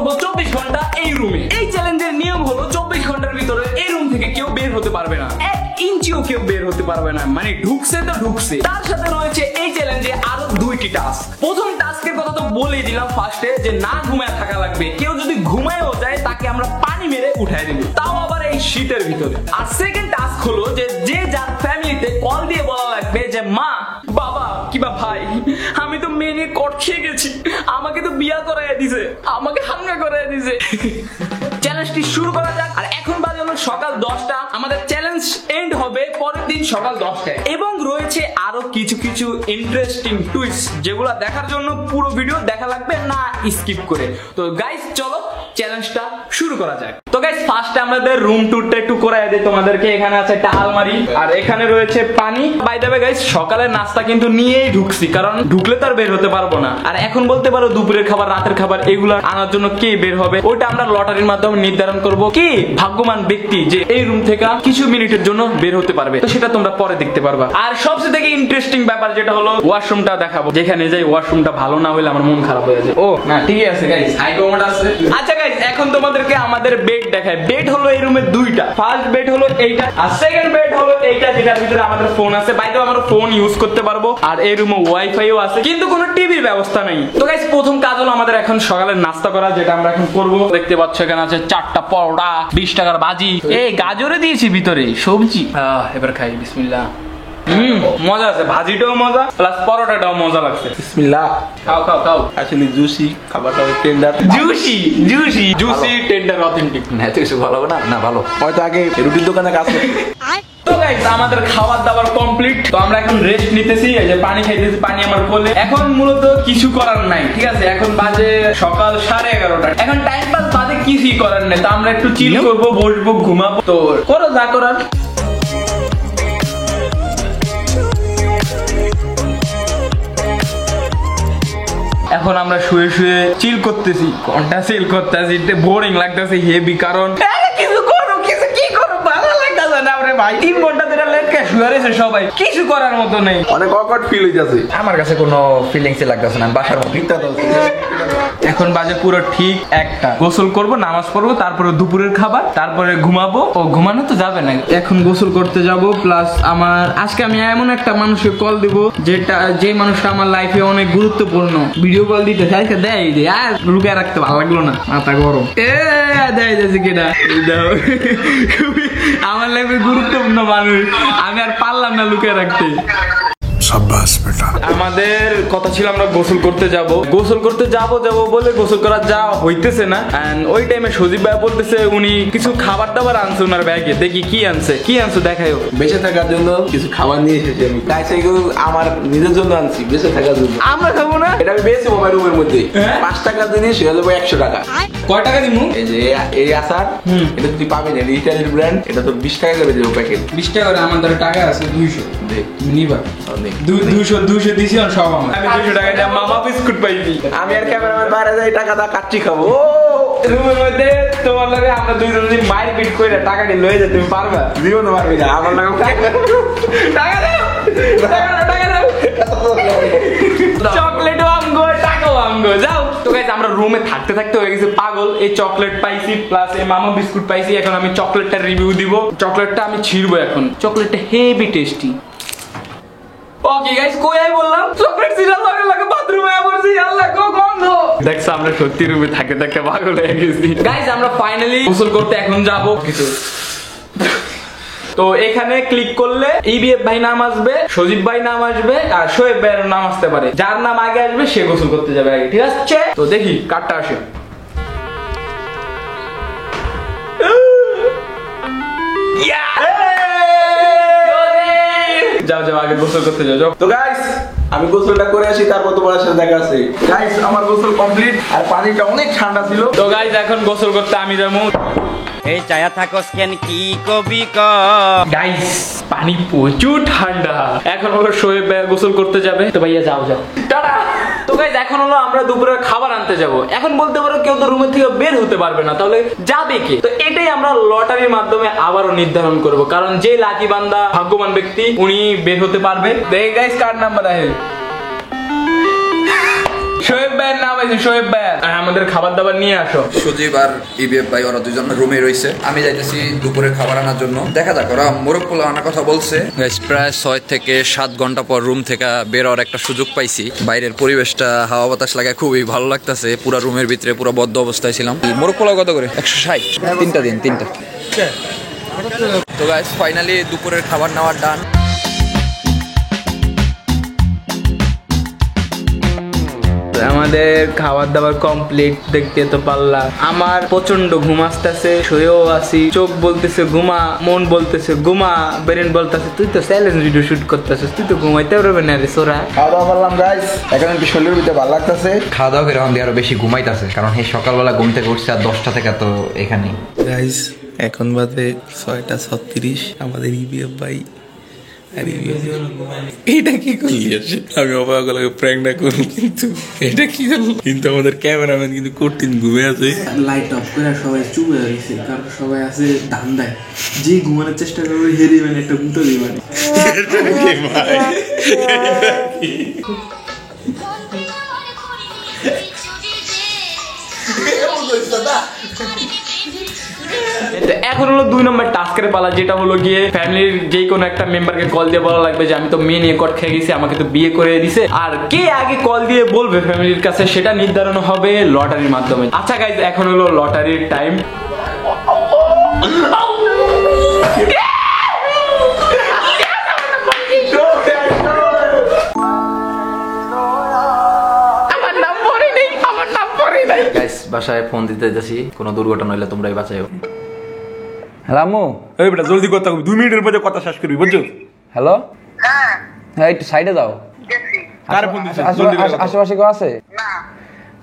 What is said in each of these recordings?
থাকবো 24 ঘন্টা এই রুমে। এই চ্যালেঞ্জের নিয়ম হলো 24 ঘন্টার ভিতরে এই রুম থেকে কেউ বের হতে পারবে না, 1 ইঞ্চিও কেউ বের হতে পারবে না, মানে ঢুকছে তো ঢুকছে। তার সাথে রয়েছে এই চ্যালেঞ্জে আরো 2টি টাস্ক। প্রথম টাস্কের কথা তো বলেই দিলাম ফার্স্টে, যে না ঘুমায় থাকা লাগবে। কেউ যদি ঘুমায়ও যায় তাকে আমরা পানি মেরে উঠায় দেব, তাও আবার এই শীতের ভিতরে। আর সেকেন্ড টাস্ক হলো যে যার ফ্যামিলিতে কল দিয়ে বলা লাগবে যে মা, বাবা কিবা ভাই, আমি তো মেনে কট খেয়ে গেছি, আমাকে তো বিয়া করাইয়া দিছে, আমাকে হাঙ্গা করাইয়া দিছে। চ্যালেঞ্জটি শুরু করা যাক। আর এখন বাজে হলো সকাল 10টা। আমাদের চ্যালেঞ্জ এন্ড হবে পরের দিন সকাল 10টায়। এবং রয়েছে আরো কিছু কিছু ইন্টারেস্টিং টুইস্ট, যেগুলো দেখার জন্য পুরো ভিডিও দেখা লাগবে, না স্কিপ করে। তো গাইস চলো চ্যালেঞ্জটা শুরু করা যাক। তো গাইস ফার্স্টে আমাদের রুম ট্যুরটা একটু করাই দিই তোমাদেরকে। এখানে আছে একটা আলমারি, আর এখানে রয়েছে পানি। বাই দ্য ওয়ে গাইস, সকালের নাস্তা কিন্তু নিয়েই ঢুকছি, কারণ ঢুকলে তো আর বের হতে পারবো না। আর এখন বলতে পারো দুপুরের খাবার, রাতের খাবার এগুলো আনার জন্য কে বের হবে, ওইটা আমরা লটারির মাধ্যমে নির্ধারণ করব। কি ভাগ্যবান ব্যক্তি যে এই রুম থেকে কিছু মিনিটের জন্য বের হতে পারবে, তো সেটা তোমরা পরে দেখতে পারবা। আর সবচেয়ে থেকে ইন্টারেস্টিং ব্যাপার যেটা হলো ওয়াশরুমটা দেখাবো। যেখানে যাই ওয়াশরুমটা ভালো না হলে আমার মন খারাপ হয়ে যায়। ও না ঠিকই আছে গাইস, হাই কমেন্ট আছে। আচ্ছা গাইস, এখন তোমাদেরকে আমাদের বেড দেখায়। বেড হলো এই রুমে 2টা। ফার্স্ট বেড হলো এইটা, আর সেকেন্ড বেড হলো এইটা, যেটার ভিতরে আমাদের ফোন আছে। বাইরে আমরা ফোন ইউজ করতে পারবো। আর এই রুমে ওয়াইফাইও আছে, কিন্তু কোনো টিভির ব্যবস্থা নেই। তো গাইস প্রথম কাজ হলো আমাদের এখন সকালের নাস্তা করা, যেটা আমরা এখন করব। দেখতে পাচ্ছ এখানে আছে 4টা পরোটা, 20 টাকার ভাজি, এই গাজরে দিয়েছি ভিতরে সবজি। এবার খাই, বিসমিল্লাহ। মজা আছে, ভাজিটাও মজা প্লাস পরোটাটাও মজা লাগছে। বিসমিল্লাহ। খাও খাও খাও। আসলে জুসি খাবারটা টেন্ডার, জুসি টেন্ডার অথেন্টিক। না তো কিছু ভালো না, না ভালো হয়তো আগে রুটির দোকানে কাজ করতে। তো গাইস আমাদের খাবার দাবার কমপ্লিট। তো আমরা এখন রেস্ট নিতেছি, এই যে পানি খাইতেছি, পানি আমার কোলে। এখন মূলত কিছু করার নাই, ঠিক আছে? এখন বাজে সকাল 11:30। এখন টাইম পাস বাদে কিছুই করার নেই। তো আমরা একটু চিল করবো, বসবো, ঘুমাবো। তো করো যা করার। এখন আমরা শুয়ে শুয়ে চিল করতেছি। কোনটা চিল করতেছি, বোরিং লাগতেছে হেভি, কারণ কিছু করো, কিছু কি করো ভালো লাগতেছে না রে ভাই। 3 ঘন্টা ধরে লেটকে শুয়ে রয়েছে সবাই, কিছু করার মতো নেই। অনেক অকওয়ার্ড ফিল হইতাছে। আমার কাছে কোনো ফিলিংসই লাগতেছে না, বাসার মধ্যে। এখন বাজে পুরো ঠিক 1টা। গোসল করব, নামাজ পড়বো, তারপরে দুপুরের খাবার, তারপরে ঘুমাবো। ও ঘুমানো তো যাবে না, এখন গোসল করতে যাব। প্লাস আমার আজকে আমি এমন একটা মানুষকে কল দিব, যে মানুষটা আমার লাইফে অনেক গুরুত্বপূর্ণ। ভিডিও কল দিতে চাইছে, দেয় আর লুকায় রাখতে ভালো লাগলো না, মাথা গরম। দেয় যাচ্ছে কেটা আমার লাইফে গুরুত্বপূর্ণ মানুষ, আমি আর পারলাম না লুকায় রাখতে। আমাদের কথা ছিল আমরা গোসল করতে যাব বলে গোসল করা যা হইতেছে না। ওই টাইমে সজীব ভাই বলতেছে উনি কিছু খাবার দাবার আনছে ওনার ব্যাগে। দেখি কি আনছো দেখায়ও। বেঁচে থাকার জন্য কিছু খাবার নিয়ে এসেছি আমি। তাই সেগুলো আমার নিজের জন্য আনছি, বেঁচে থাকার জন্য। আমরা খাবো না, এটা আমি বেঁচে আমার রুমের মধ্যে। 5 টাকা জিনিস হয়ে যাবে 100 টাকা। কয় টাকা দিমু? এই যে এই আচার, এটা তুই পাবি না, ইটালির ব্র্যান্ড। এটা তো 20 টাকা করে দেবো প্যাকেট। 20 টাকা করে আমার টাকা আছে 200। দেখ তুমি নিবা 200 দিছি আর সব আমার। আমি 200 টাকা দিয়ে মামা বিস্কুট পাইছি। আমি আর ক্যামেরাম্যান বাইরে যাই, টাকা দা কাচ্চি খাবো। রুমের মধ্যে তোমার লাগে আমরা দুইজন যদি মাইর পিট করে টাকা নিয়ে লয়ে যা, তুমি পারবা? জীবনে পারবি না। আমার লাগে টাকা দাও, টাকা দাও। চকলেটও আমগো, টাকাও আমগো, যাও। তো গাইস আমরা রুমে থাকতে থাকতে হয়ে গেছে পাগল। এই চকলেট পাইছি প্লাস এই মামা বিস্কুট পাইছি। এখন আমি চকলেটটার রিভিউ দিব। চকলেটটা আমি ছিড়বো এখন। চকলেটটা হেভি টেস্টি। ওকে গাইস, কই বললাম চকলেট সিরাল লাগে বাথরুমে পড়ছি। আল্লাহ গো গন্ধ। দেখছ আমরা সত্যি রুমে থাকতে থাকতে পাগল হয়ে গেছি। গাইস আমরা ফাইনালি গোসল করতে এখন যাব। কিছু তো এখানে ক্লিক করলে ইবিএফ ভাই নাম আসবে, সজীব ভাই নাম আসবে, আর শোয়েব ভাইয়ের নাম আসতে পারে। যার নাম আগে আসবে সে গোসল করতে যাবে আগে, ঠিক আছে? তো দেখি কারটা আসে। যাও আগে গোসল করতে যাও। তো গাইস আমি গোসলটা করে আসি, তারপর তোমার সাথে দেখা আছে। গাইস আমার গোসল কমপ্লিট, আর পানিটা অনেক ঠান্ডা ছিল। তো গাইস এখন গোসল করতে আমি যাবো। এই চায়া থাকস কেন কি কবি ক। গাইস পানি প্রচুর ঠান্ডা। এখন হলো শোয়েব ভাই গোসল করতে যাবে। তো ভাইয়া যাও টাটা। তো গাইস এখন হলো আমরা দুপুরের খাবার আনতে যাব। এখন বলতে পারো কেউ তো রুমের থেকে বের হতে পারবে না, তাহলে যাবে কে? তো এটাই আমরা লটারির মাধ্যমে আবারও নির্ধারণ করব, কারণ যে লাকি বান্দা ভাগ্যবান ব্যক্তি উনি বের হতে পারবে। দেখে গাইস কার নাম্বার আছে। শোয়েব ভাইয়ের নাম হয়েছে শোয়েব ভাই, আমাদের খাবার দাবার নিয়ে আসো। সজীব আর ইবিএফ ভাই ওরা দুজন রুমে রয়েছে, আমি যাইতেছি দুপুরের খাবার আনার জন্য। দেখা যাক, ওরা মোরগ পোলাও আনার কথা বলছে। প্রায় 6 থেকে 7 ঘন্টা পর রুম থেকে বের হওয়ার একটা সুযোগ পাইছি। বাইরের পরিবেশটা হাওয়া বাতাস লাগে খুবই ভালো লাগতেছে। পুরা রুমের ভিতরে পুরো বদ্ধ অবস্থায় ছিলাম। মোরগ পোলাও কত করে? 160। 3টা দিন, 3টা। তো গাইস ফাইনালি দুপুরের খাবার নেওয়ার ডান। আমাদের খাবার দাবার কমপ্লিট, দেখতে তো পারলাম। আমার প্রচন্ড ঘুম আসতেছে, শুয়েও আছি। চোখ বলতেছে ঘুমা, মন বলতেছে ঘুমা, ব্রেন বলতেছে তুই তো চ্যালেঞ্জ ভিডিও শুট করতেছিস, তুই তো ঘুমাইতে পারবে না রে সোরা। খাওয়া দাওয়া করলাম গাইস, এখন একটু শরীরের ভিতরে ভালো লাগতেছে। খাওয়া দাওয়া করে এখন দিয়ে আরো বেশি ঘুমাইতেছে, কারণ এই সকালবেলা ঘুম থেকে উঠছে আর 10টা থেকে তো এখানেই। গাইস এখন বাজে 6:36। আমাদের ইবিএফ ভাই আর এটা কি করলি? আমি অবাক হলাম, প্র্যাঙ্কটা করুন, কিন্তু এটা কি করলো? কিন্তু আমাদের ক্যামেরাম্যান কিন্তু কঠিন ঘুমে আছে। লাইট অফ করে সবাই চুপ হয়ে গেছে, কারণ সবাই আছে ধান্দায়। যে ঘুমানোর চেষ্টা করবে হেরি মানে একটা গুঁতো দিয়ে মানে। এখন হলো 2 নম্বর টাস্কের পালা, যেটা হলো গিয়ে ফ্যামিলির যে কোনো একটা মেম্বারকে কল দিয়ে বলা লাগবে যে আমি তো মেয়ে নিয়ে কট খেয়ে গেছি, আমাকে তো বিয়ে করে দিছে। আর কে আগে কল দিয়ে বলবে ফ্যামিলির কাছে সেটা নির্ধারণ হবে লটারির মাধ্যমে। আচ্ছা গাইজ, এখন হলো লটারির টাইম। গাইস বাসায় ফোন দিতে যাচ্ছি, কোনো দুর্ঘটনা হইলে তোমরাই বাঁচাইও। হ্যালো আম্মু। এই বেটা জলদি কথা, 2 মিনিটের মধ্যে কথা শেষ করবি, বুঝছো? হ্যালো, হ্যাঁ একটু সাইডে দাও। কারে ফোন দিছিস? জলদি করে কথা। আশেপাশে কেউ আছে?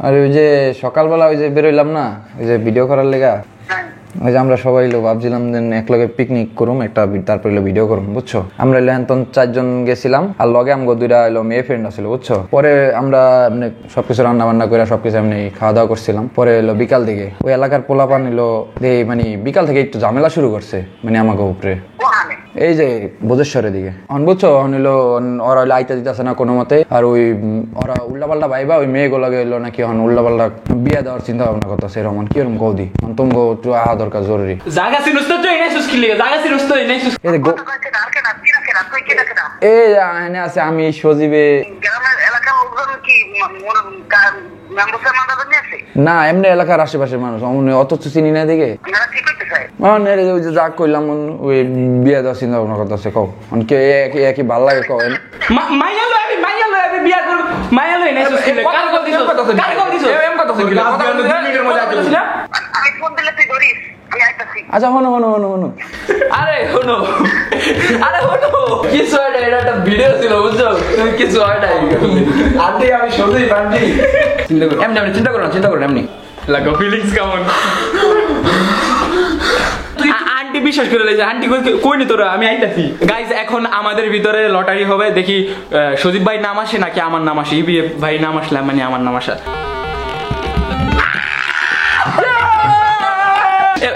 আরে ওই যে সকালবেলা ওই যে বেরোইলাম না, ওই যে ভিডিও করার লেগা, ওই যে আমরা সবাই ভাবছিলাম যে একলগে পিকনিক করুম একটা, তারপর ভিডিও করুম, বুঝছো? আমরা এখন 4 জন গেছিলাম, আর লগে আমগো 2টা মেয়ে ফ্রেন্ড আছিল, বুঝছো? পরে আমরা এমনি সবকিছু রান্না বান্না করে সবকিছু এমনি খাওয়া দাওয়া করছিলাম। পরে বিকাল দিকে ওই এলাকার পোলাপান মানে বিকাল থেকে একটু ঝামেলা শুরু করছে, মানে আমাকে উপরে এই যে বোধেশ্বরের দিকে। বুঝছো ওরা আইতে দিতেছে না কোনো মতে, আর ওই ওরা উল্লাপাল্টা ভাইবা ওই মেয়েগুলোকে এলো নাকি উল্লাপাল্টা বিয়ে দেওয়ার চিন্তা ভাবনা করতেছে। এরকম কিরকম কৌদি তুমি একটু আহা দরকার জরুরি। জায়গা চিনুস তো এই নাইছস কি লিগে? জায়গা চিনুস তো এই নাইছস? এই এনে আছে আমি সজীবে। না এমনি এলাকার আশেপাশের মানুষ, অত চিনি না দিকে যা কইলাম ওই বিয়ে দেওয়ার চিন্তা ভাবনা করতেছে। কও কি ভাল লাগে? কও মাইয়া লই আমি বিয়া করব। মাইয়া লই নাইছস কি লিগে? কার কল দিছস? কার কল দিছস? এম কথা কইলি, কথা 2 মিনিটের মধ্যে আইছিস না? আমি ফোন দিলে তুই ধরিস, আমি আইতাছি। আচ্ছা হনো আরে হনো কিছু হয় না, এটা একটা ভিডিও ছিল, বুঝছো? তুমি কিছু হয় না আন্টি আমি সত্যি আন্টি চিন্তা করো না এমনি লাগো ফিলিংস কেমন। আন্টি বিশ্বাস করে লেছে, আন্টি কই নি তোরা, আমি আইতাছি। গাইজ এখন আমাদের ভিতরে লটারি হবে, দেখি সজীব ভাই নাম আসে নাকি আমার নাম আসে। ইবিএফ ভাই নাম আসলে মানে আমার নাম আসা।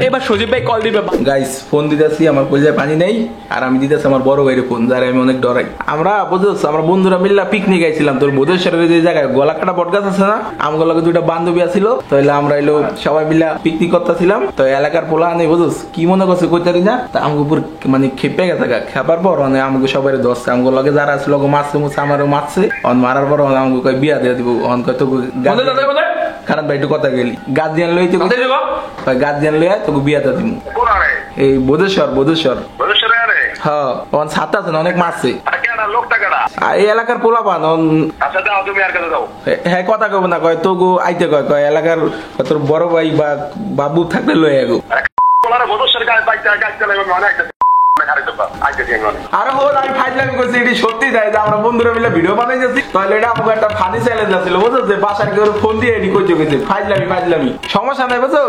এবার সজীব ভাই কল দিবে। গাইস ফোন দিতেছি, আমার কলিজায় পানি নেই, আর আমি দিতেছি আমার বড় ভাইয়ের ফোন, যারা আমি অনেক ডরাই। আমরা বুঝছো আমরা বন্ধুরা মিল্লা পিকনিক আইছিলাম তোর বোধেশ্বরের যে জায়গায় গলাকাটা বটগাছ আছে না, আমগুলোকে 2টা বান্ধবী আছিল, তাহলে আমরা এলো সবাই মিল্লা পিকনিক করতেছিলাম। তো এলাকার পোলা নেই বুঝছ কি মনে করছে কইতারি না, তা আমগো উপর মানে খেপে গেছে। খেপার পর মানে আমাকে সবাই ধরছে, আমগো লগে যারা আছিল মারছে মুছে, আমারও মারছে। মারার পর আমাকে কয় বিয়া দিয়ে দিব। কয় তো খারাপ ভাই একটু কথা গেলি গার্জিয়ান লইতে গার্জিয়ান লইয়া তোকে বিয়াটা দিব। এই বোধেশ্বর হ্যাঁ, ছাত্র আছে অনেক মারছে এই এলাকার পোলা পান। হ্যাঁ কথা কব না, কয় তোগো আইতে কয় এলাকার তোর বড় ভাই বা বাবু থাকলে লই আগো। আরে হোল আমি ফাইজলামি করছি, এটি সত্যি তাই যে আমরা বন্ধুরা মিলে ভিডিও বানাই যাচ্ছি, তাহলে এটা আমাকে একটা ফানি চ্যালেঞ্জ আছিল, বুঝছো? যে বাসার কেউ ফোন দিয়ে এটি করতে গেছে ফাইজলামি সমস্যা নাই, বুঝছো?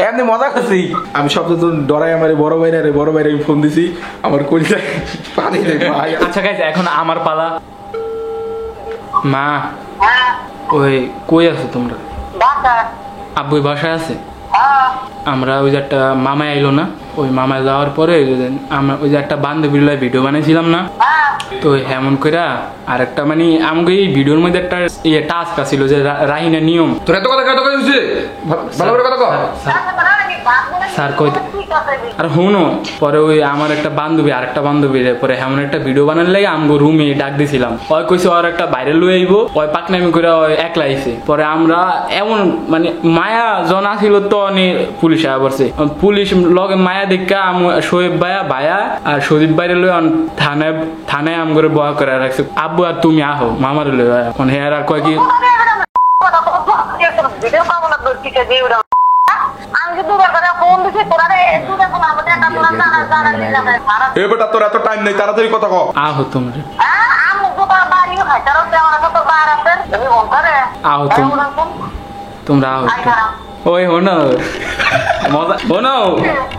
এমনি মজা করছি। আমি সবচেয়ে ডরাই আমার বড় ভাইরা আমি ফোন দিছি, আমার কলিজায় পানি নেই ভাই। আচ্ছা গাইস এখন আমার পালা। মা ওই কই আছো তোমরা? আব্বু বাসায় আছে? আমরা ওই যে একটা মামাই আইলো না, ওই মামায় যাওয়ার পরে আমরা ওই যে একটা বান্ধবীর লয় ভিডিও বানাইছিলাম না, তো এমন করে আর একটা মানে আমাকে এই ভিডিওর মধ্যে একটা ইয়ে টাস্ক আছিল যে রাহিনের নিয়ম। তোর এত কথা কত কইছিস? ভালো করে কথা কও। স্যার কই আর হুনো পরে ওই আমার একটা বান্ধবী আরেকটা বান্ধবীর পরে এমন একটা ভিডিও বানার লাগে আমগো রুমে ডাক দিছিলাম। ওই কইছে আর একটা বাইরে লই আইবো, ওই পাকনামি করে একলা আইছে। পরে আমরা এমন মানে মায়া জন আছিল তো পুলিশ আয়া পড়ছে, পুলিশ লগে মায়া দেখা শোয়েব ভাইয়া আর সদীপ বাইরে লই থানায় আম করে বয়া করে রাখছে। আব্বু আর তুমি আহো মামার লই এখন হেয়ার আর কয় কি বেটা তোর এত টাইম নেই, তাড়াতাড়ি কথা কও। আহো তোমরা আহো তোমরা আহো। ওই হনো মজা হনো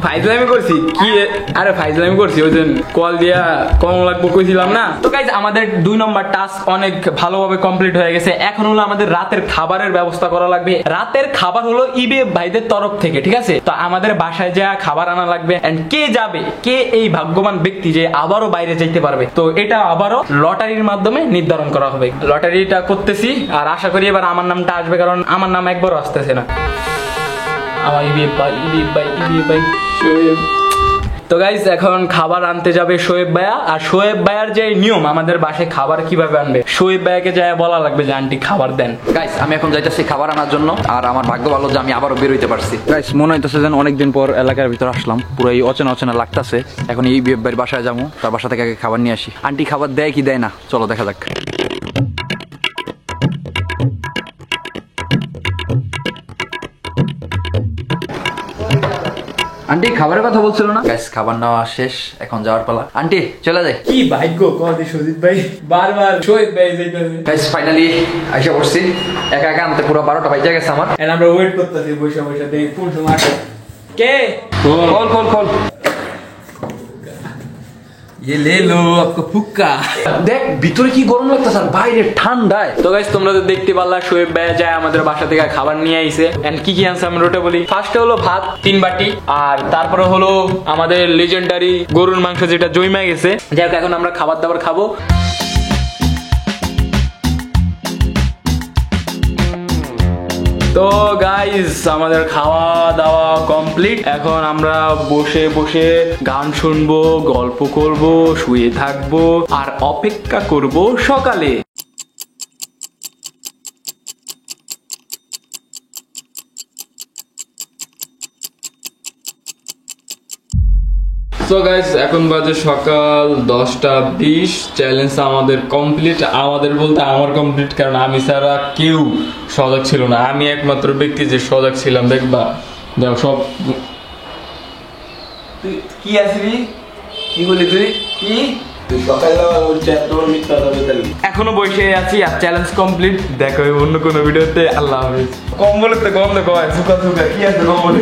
ফাইজলামি করছি কি? আরে ফাইজলামি করছি ওই দিন কল দিয়া কম লাগবো কইছিলাম না। তো গাইজ আমাদের 2 নম্বর টাস্ক অনেক ভালোভাবে কমপ্লিট হয়ে গেছে। এখন হলো আমাদের রাতের খাবারের ব্যবস্থা করা লাগবে। রাতের খাবার হলো ইবে ভাইদের তরফ থেকে, ঠিক আছে? তো আমাদের বাসায় যা খাবার আনা লাগবে এন্ড কে যাবে, কে এই ভাগ্যবান ব্যক্তি যে আবারও বাইরে যেতে পারবে, তো এটা আবারও লটারির মাধ্যমে নির্ধারণ করা হবে। লটারিটা করতেছি আর আশা করি এবার আমার নামটা আসবে, কারণ আমার নাম একবারও আসতেছে না। আমার শোয়েব। তো গাইস এখন খাবার আনতে যাবে শোয়েব ভাইয়া, আর শোয়েব ভাইয়ার যে নিয়ম আমাদের বাসায় খাবার কিভাবে আনবে শোয়েব ভাইয়াকে যায় বলা লাগবে যে আন্টি খাবার দেন। গাইস আমি এখন যাইতেছি খাবার আনার জন্য, আর আমার ভাগ্য ভালো যে আমি আবারও বের হইতে পারছি। গাইস মনে হইতেছে যেন অনেকদিন পর এলাকার ভিতর আসলাম, পুরো এই অচেনা অচেনা লাগতেছে। এখন এই ভাইয়ের বাসায় যাবো, তার বাসা থেকে আগে খাবার নিয়ে আসি। আন্টি খাবার দেয় কি দেয় না চলো দেখা যাক। আন্টি খাবারের কথা বলছিল না? গাইস খাবার নেওয়া শেষ, এখন যাওয়ার পালা। আন্টি চলে যায়। কি ভাগ্য কদি সুজিত ভাই বারবার শোয়েব ভাই যাইতাছে। গাইস ফাইনালি আইসা পড়ছি। একা একা আনতে পুরো 12টা বাজে গেছে আমার। এন্ড আমরা ওয়েট করতেছি বসে বসে, দেখি কোন সময় আসে। কে খোল ये ले लो आपको फुक्का। দেখ ভিতরে কি গরম লাগতেছে আর বাইরে ঠান্ডায়। তো গাইস তোমরা তো দেখতে পারলা শোয়েব ভাই যায় আমাদের বাসা থেকে খাবার নিয়ে আইছে। এন্ড কি কি আনছে আমি রোটে বলি। ফার্স্টে হলো ভাত 3 বাটি, আর তারপরে হলো আমাদের লেজেন্ডারি গরুর মাংস যেটা জইমা গেছে। যাই হোক এখন আমরা খাবার দাবার খাবো। তো গাইস আমাদের খাওয়া দাওয়া কমপ্লিট। এখন আমরা বসে বসে গান শুনবো, গল্প করব, শুয়ে থাকবো আর অপেক্ষা করব সকালে। সো গাইস এখন বাজে সকাল 10:20। চ্যালেঞ্জ আমাদের কমপ্লিট। আমাদের বলতে আমার কমপ্লিট, কারণ আমি ছাড়া কেউ সজাগ ছিল না। আমি একমাত্র ব্যক্তি যে সজাগ ছিলাম। দেখবা দেখো সব তুই কি আসবি? কি বলি তুই? কি এখনো বসে আছি আর চ্যালেঞ্জ কমপ্লিট। দেখো অন্য কোনো ভিডিওতে। আল্লাহ হাফেজ। কম বলে তো কম দেখো, সুকা কি আছে কম বলে।